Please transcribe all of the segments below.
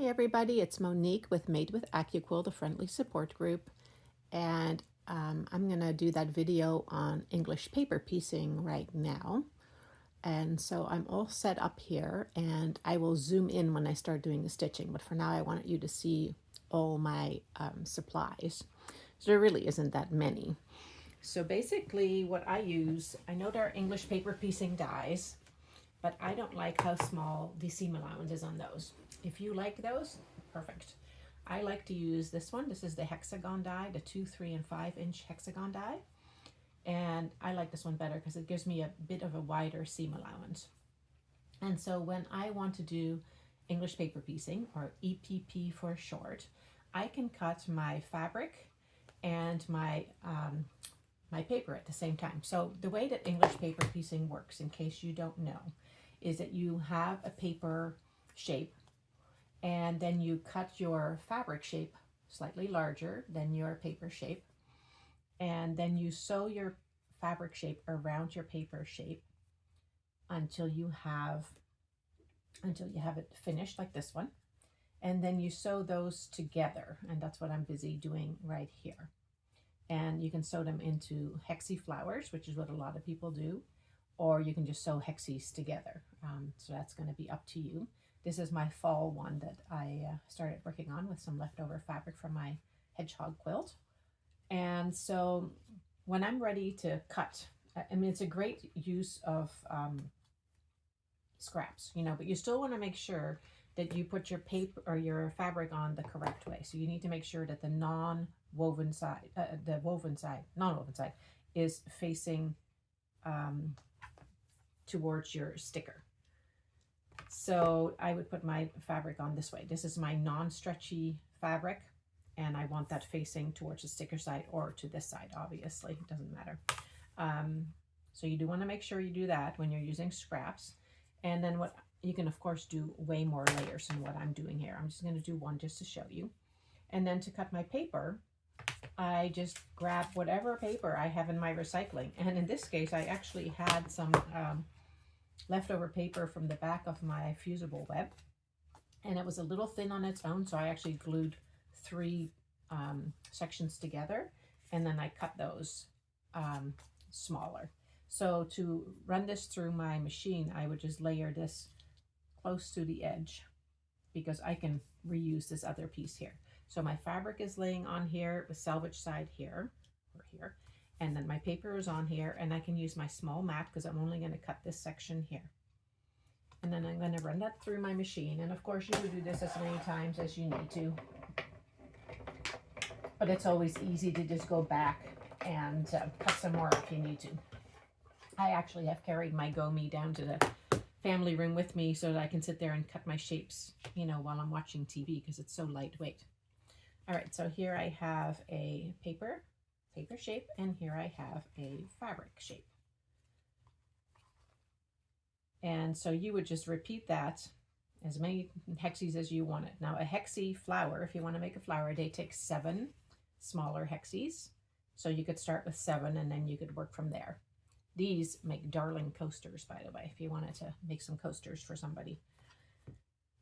everybody, it's Monique with Made with Accuquilt, a friendly support group, and I'm going to do that video on English paper piecing right now. And so I'm all set up here, and I will zoom in when I start doing the stitching, but for now I wanted you to see all my supplies. So there really isn't that many. So basically what I use, I know there are English paper piecing dies, but I don't like how small the seam allowance is on those. If you like those, perfect. I like to use this one. This is the hexagon die, the 2, 3, and 5-inch hexagon die. And I like this one better because it gives me a bit of a wider seam allowance. And so when I want to do English paper piecing, or EPP for short, I can cut my fabric and my paper at the same time. So the way that English paper piecing works, in case you don't know, is that you have a paper shape and then you cut your fabric shape slightly larger than your paper shape, and then you sew your fabric shape around your paper shape until you have it finished, like this one, and then you sew those together, and that's what I'm busy doing right here. And you can sew them into hexie flowers, which is what a lot of people do, or you can just sew hexies together. So that's going to be up to you. This is my fall one that I started working on with some leftover fabric from my hedgehog quilt. And so when I'm ready to cut, I mean, it's a great use of scraps, but you still want to make sure that you put your paper or your fabric on the correct way. So you need to make sure that the non-woven side is facing towards your sticker. So I would put my fabric on this way. This is my non-stretchy fabric, and I want that facing towards the sticker side or to this side, obviously, it doesn't matter. So you do want to make sure you do that when you're using scraps. And then what you can, of course, do way more layers than what I'm doing here. I'm just going to do one just to show you. And then to cut my paper, I just grab whatever paper I have in my recycling. And in this case, I actually had some leftover paper from the back of my fusible web, and it was a little thin on its own, so I actually glued 3 sections together, and then I cut those smaller. So to run this through my machine, I would just layer this close to the edge because I can reuse this other piece here. So my fabric is laying on here, the selvage side here, or here, and then my paper is on here, and I can use my small mat because I'm only going to cut this section here. And then I'm going to run that through my machine, and of course you would do this as many times as you need to, but it's always easy to just go back and cut some more if you need to. I actually have carried my Gomi down to the family room with me so that I can sit there and cut my shapes, while I'm watching TV because it's so lightweight. All right, so here I have a paper shape, and here I have a fabric shape. And so you would just repeat that as many hexies as you want it. Now a hexie flower, if you want to make a flower, they take 7 smaller hexies. So you could start with 7 and then you could work from there. These make darling coasters, by the way, if you wanted to make some coasters for somebody.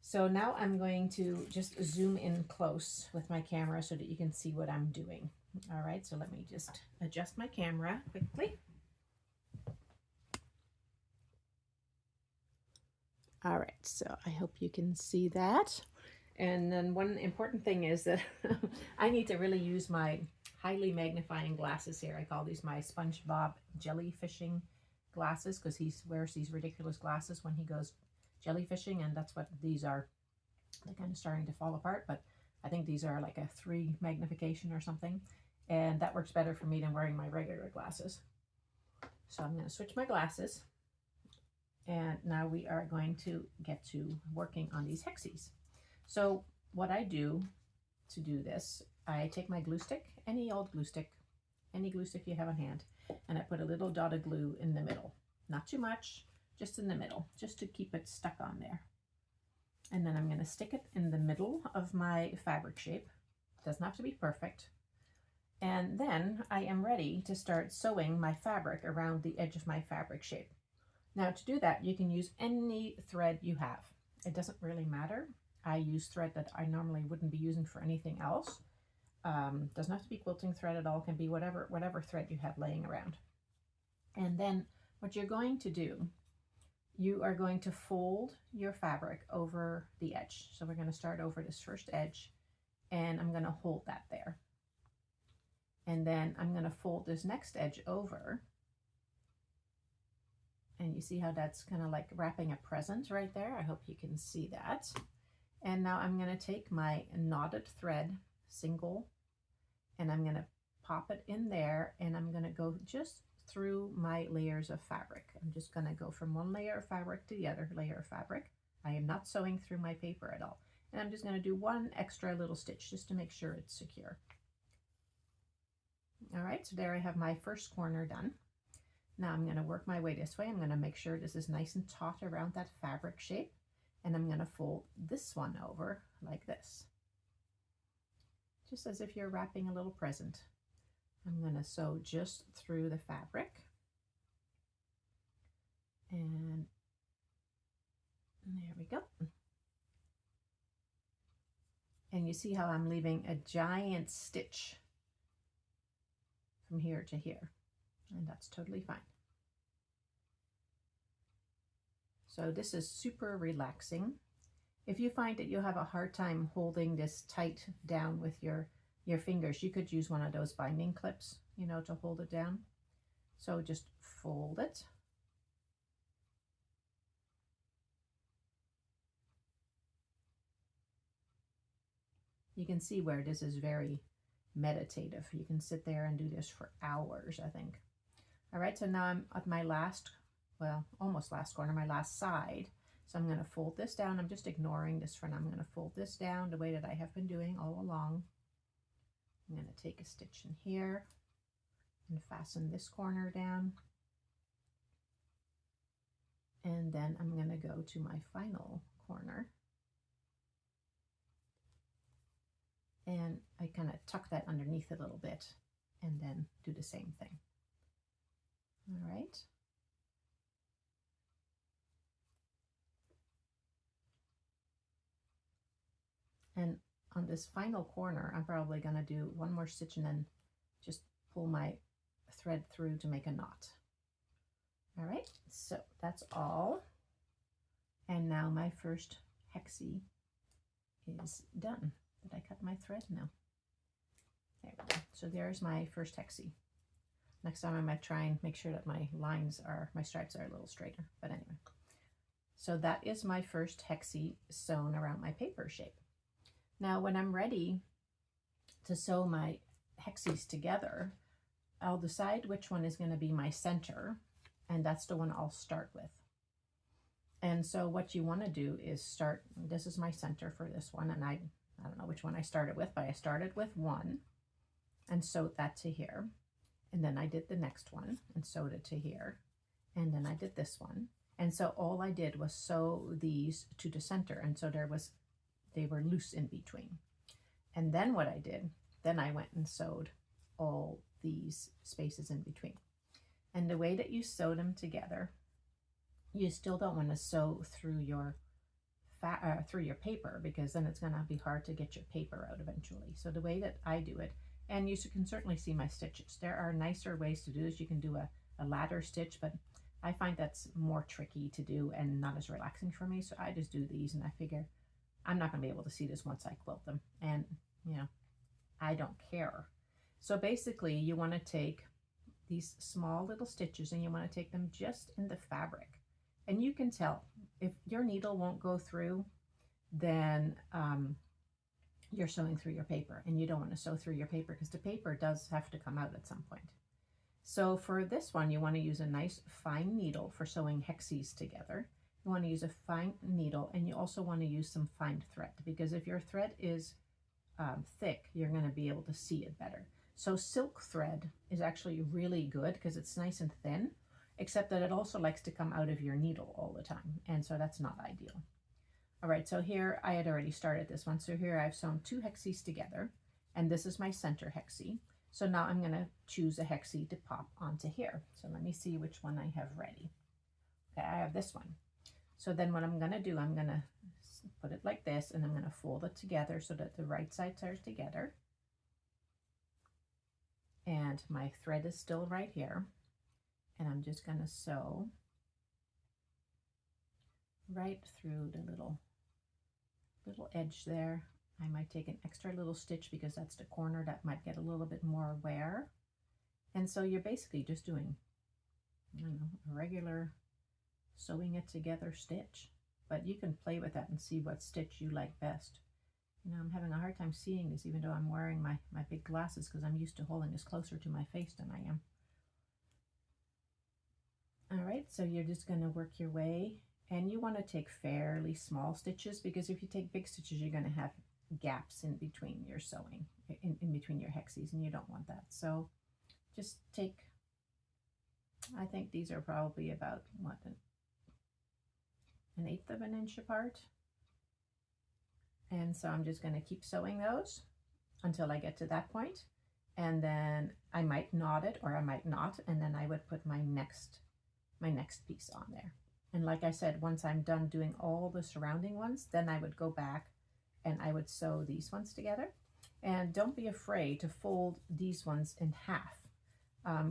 So now I'm going to just zoom in close with my camera so that you can see what I'm doing. All right, so let me just adjust my camera quickly. All right, so I hope you can see that. And then one important thing is that I need to really use my highly magnifying glasses here. I call these my SpongeBob jellyfishing glasses because he wears these ridiculous glasses when he goes jellyfishing, and that's what these are. They're kind of starting to fall apart, but I think these are like a 3 magnification or something, and that works better for me than wearing my regular glasses. So I'm going to switch my glasses, and now we are going to get to working on these hexies. So what I do to do this, I take my glue stick, any old glue stick, any glue stick you have on hand, and I put a little dot of glue in the middle. Not too much, just in the middle, just to keep it stuck on there. And then I'm going to stick it in the middle of my fabric shape. It doesn't have to be perfect. And then I am ready to start sewing my fabric around the edge of my fabric shape. Now to do that, you can use any thread you have. It doesn't really matter. I use thread that I normally wouldn't be using for anything else. Doesn't have to be quilting thread at all, can be whatever thread you have laying around. And then what you're going to do, you are going to fold your fabric over the edge. So we're going to start over this first edge, and I'm going to hold that there. And then I'm going to fold this next edge over. And you see how that's kind of like wrapping a present right there? I hope you can see that. And now I'm going to take my knotted thread, single, and I'm going to pop it in there, and I'm going to go just through my layers of fabric. I'm just going to go from one layer of fabric to the other layer of fabric. I am not sewing through my paper at all. And I'm just going to do one extra little stitch just to make sure it's secure. All right, so there I have my first corner done. Now I'm going to work my way this way. I'm going to make sure this is nice and taut around that fabric shape. And I'm going to fold this one over like this, just as if you're wrapping a little present. I'm going to sew just through the fabric. And there we go. And you see how I'm leaving a giant stitch from here to here. And that's totally fine. So this is super relaxing. If you find that you have a hard time holding this tight down with your fingers, you could use one of those binding clips, you know, to hold it down. So just fold it. You can see where this is very meditative. You can sit there and do this for hours, I think. All right, so now I'm at my last, well, almost last corner, my last side. So I'm going to fold this down. I'm just ignoring this for now. I'm going to fold this down the way that I have been doing all along. I'm going to take a stitch in here and fasten this corner down. And then I'm going to go to my final corner. And I kind of tuck that underneath a little bit and then do the same thing. All right. And on this final corner, I'm probably going to do one more stitch and then just pull my thread through to make a knot. All right, so that's all. And now my first hexie is done. Did I cut my thread? No. There we go. So there's my first hexie. Next time I might try and make sure that my stripes are a little straighter. But anyway, so that is my first hexie sewn around my paper shape. Now when I'm ready to sew my hexies together, I'll decide which one is going to be my center, and that's the one I'll start with. And so what you want to do is start, this is my center for this one, and I don't know which one I started with, but I started with one and sewed that to here. And then I did the next one and sewed it to here. And then I did this one. And so all I did was sew these to the center. And so they were loose in between. And then what I did, then I went and sewed all these spaces in between. And the way that you sew them together, you still don't want to sew through your paper, because then it's going to be hard to get your paper out eventually. So the way that I do it, and you can certainly see my stitches, there are nicer ways to do this. You can do a ladder stitch, but I find that's more tricky to do and not as relaxing for me. So I just do these, and I figure I'm not going to be able to see this once I quilt them. And, you know, I don't care. So basically you want to take these small little stitches and you want to take them just in the fabric. And you can tell if your needle won't go through, then you're sewing through your paper, and you don't want to sew through your paper because the paper does have to come out at some point. So for this one, you want to use a nice fine needle for sewing hexies together. You want to use a fine needle, and you also want to use some fine thread, because if your thread is thick, you're going to be able to see it better. So silk thread is actually really good because it's nice and thin, except that it also likes to come out of your needle all the time, and so that's not ideal. All right, so here I had already started this one. So here I've sewn 2 hexies together, and this is my center hexie. So now I'm going to choose a hexie to pop onto here. So let me see which one I have ready. Okay, I have this one. So then what I'm going to do, I'm going to put it like this, and I'm going to fold it together so that the right sides are together. And my thread is still right here. And I'm just going to sew right through the little edge there. I might take an extra little stitch because that's the corner that might get a little bit more wear. And so you're basically just doing, I don't know, a regular sewing it together stitch. But you can play with that and see what stitch you like best. You know, I'm having a hard time seeing this even though I'm wearing my big glasses because I'm used to holding this closer to my face than I am. All right, so you're just going to work your way, and you want to take fairly small stitches because if you take big stitches, you're going to have gaps in between your sewing, in between your hexies, and you don't want that. So just take, I think these are probably about, what, an eighth of an inch apart. And so I'm just going to keep sewing those until I get to that point. And then I might knot it or I might not, and then I would put my next piece on there. And like I said, once I'm done doing all the surrounding ones, then I would go back and I would sew these ones together. And don't be afraid to fold these ones in half.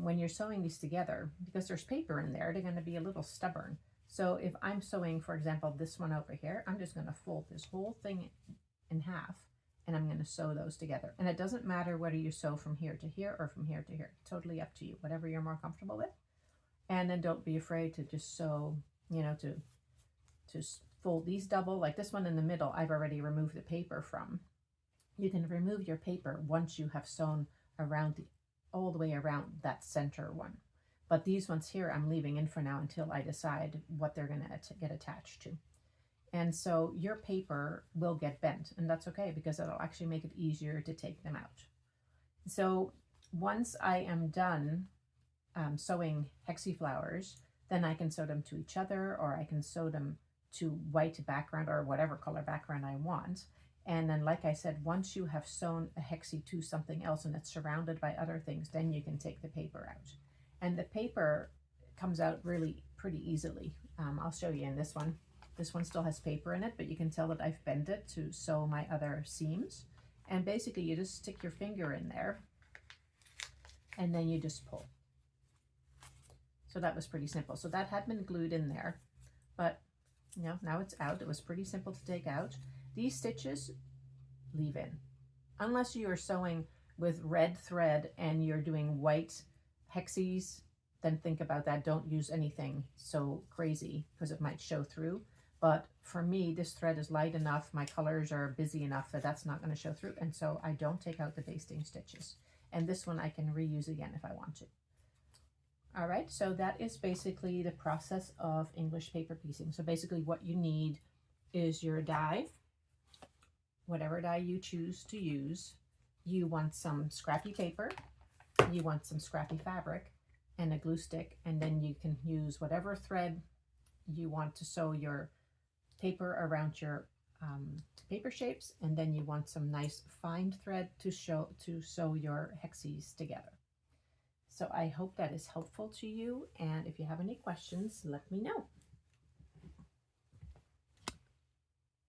When you're sewing these together, because there's paper in there, they're going to be a little stubborn. So if I'm sewing, for example, this one over here, I'm just going to fold this whole thing in half and I'm going to sew those together. And it doesn't matter whether you sew from here to here or from here to here. Totally up to you, whatever you're more comfortable with. And then don't be afraid to just sew, you know, to fold these double. Like this one in the middle, I've already removed the paper from. You can remove your paper once you have sewn around all the way around that center one. But these ones here, I'm leaving in for now until I decide what they're going to get attached to. And so your paper will get bent, and that's okay because it'll actually make it easier to take them out. So once I am done sewing hexie flowers, then I can sew them to each other, or I can sew them to white background or whatever color background I want. And then, like I said, once you have sewn a hexie to something else and it's surrounded by other things, then you can take the paper out. And the paper comes out really pretty easily. I'll show you in this one. This one still has paper in it, but you can tell that I've bent it to sew my other seams. And basically you just stick your finger in there and then you just pull. So that was pretty simple. So that had been glued in there, but you know, now it's out. It was pretty simple to take out. These stitches, leave in. Unless you are sewing with red thread and you're doing white hexies, then think about that. Don't use anything so crazy because it might show through. But for me, this thread is light enough. My colors are busy enough that that's not going to show through. And so I don't take out the basting stitches. And this one I can reuse again if I want to. All right, so that is basically the process of English paper piecing. So basically what you need is your die, whatever die you choose to use. You want some scrappy paper, you want some scrappy fabric, and a glue stick, and then you can use whatever thread you want to sew your paper around your paper shapes, and then you want some nice fine thread to sew your hexies together. So I hope that is helpful to you, and if you have any questions, let me know.